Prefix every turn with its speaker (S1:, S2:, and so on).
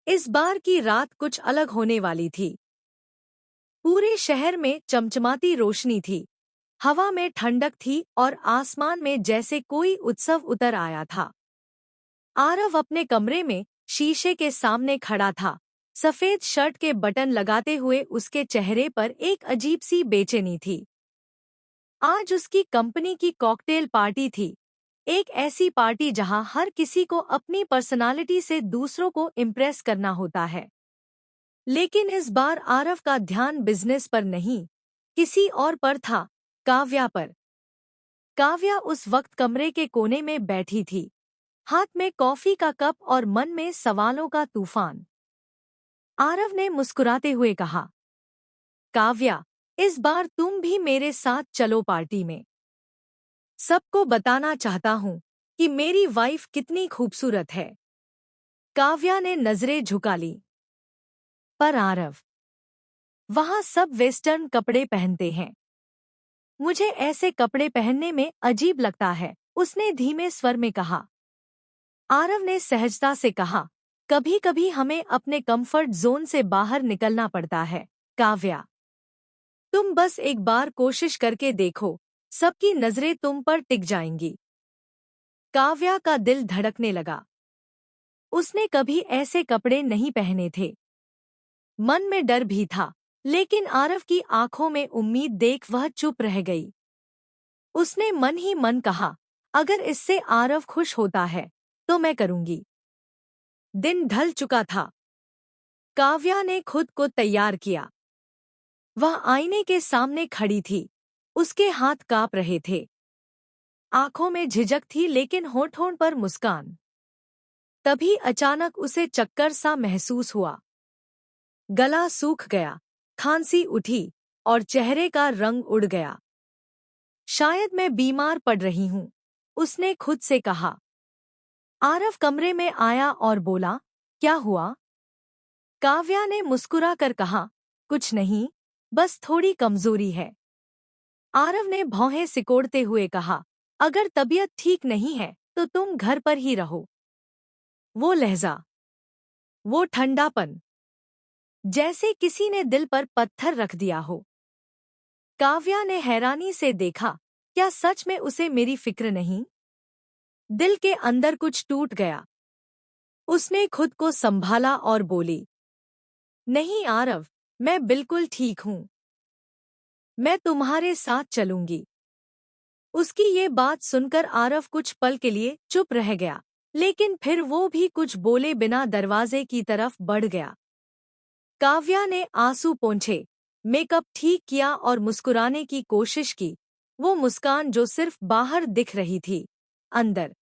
S1: इस बार की रात कुछ अलग होने वाली थी। पूरे शहर में चमचमाती रोशनी थी, हवा में ठंडक थी और आसमान में जैसे कोई उत्सव उतर आया था। आरव अपने कमरे में शीशे के सामने खड़ा था। सफेद शर्ट के बटन लगाते हुए उसके चेहरे पर एक अजीब सी बेचैनी थी। आज उसकी कंपनी की कॉकटेल पार्टी थी, एक ऐसी पार्टी जहां हर किसी को अपनी पर्सनालिटी से दूसरों को इम्प्रेस करना होता है। लेकिन इस बार आरव का ध्यान बिजनेस पर नहीं, किसी और पर था, काव्या पर। काव्या उस वक्त कमरे के कोने में बैठी थी, हाथ में कॉफी का कप और मन में सवालों का तूफान। आरव ने मुस्कुराते हुए कहा, काव्या, इस बार तुम भी मेरे साथ चलो पार्टी में। सबको बताना चाहता हूँ कि मेरी वाइफ कितनी खूबसूरत है। काव्या ने नजरें झुका ली। पर आरव, वहाँ सब वेस्टर्न कपड़े पहनते हैं। मुझे ऐसे कपड़े पहनने में अजीब लगता है, उसने धीमे स्वर में कहा। आरव ने सहजता से कहा, कभी कभी हमें अपने कंफर्ट जोन से बाहर निकलना पड़ता है, काव्या। तुम बस एक बार कोशिश करके देखो, सबकी नजरें तुम पर टिक जाएंगी। काव्या का दिल धड़कने लगा। उसने कभी ऐसे कपड़े नहीं पहने थे। मन में डर भी था, लेकिन आरव की आंखों में उम्मीद देख वह चुप रह गई। उसने मन ही मन कहा, अगर इससे आरव खुश होता है तो मैं करूंगी। दिन ढल चुका था। काव्या ने खुद को तैयार किया। वह आईने के सामने खड़ी थी, उसके हाथ कांप रहे थे। आंखों में झिझक थी लेकिन होठों पर मुस्कान। तभी अचानक उसे चक्कर सा महसूस हुआ। गला सूख गया, खांसी उठी और चेहरे का रंग उड़ गया। शायद मैं बीमार पड़ रही हूँ, उसने खुद से कहा। आरव कमरे में आया और बोला, क्या हुआ? काव्या ने मुस्कुरा कर कहा, कुछ नहीं, बस थोड़ी कमजोरी है। आरव ने भौहें सिकोड़ते हुए कहा, अगर तबीयत ठीक नहीं है तो तुम घर पर ही रहो। वो लहजा, वो ठंडापन, जैसे किसी ने दिल पर पत्थर रख दिया हो। काव्या ने हैरानी से देखा, क्या सच में उसे मेरी फिक्र नहीं? दिल के अंदर कुछ टूट गया। उसने खुद को संभाला और बोली, नहीं आरव, मैं बिल्कुल ठीक हूँ। मैं तुम्हारे साथ चलूंगी। उसकी ये बात सुनकर आरव कुछ पल के लिए चुप रह गया, लेकिन फिर वो भी कुछ बोले बिना दरवाजे की तरफ बढ़ गया। काव्या ने आंसू पोंछे, मेकअप ठीक किया और मुस्कुराने की कोशिश की, वो मुस्कान जो सिर्फ बाहर दिख रही थी, अंदर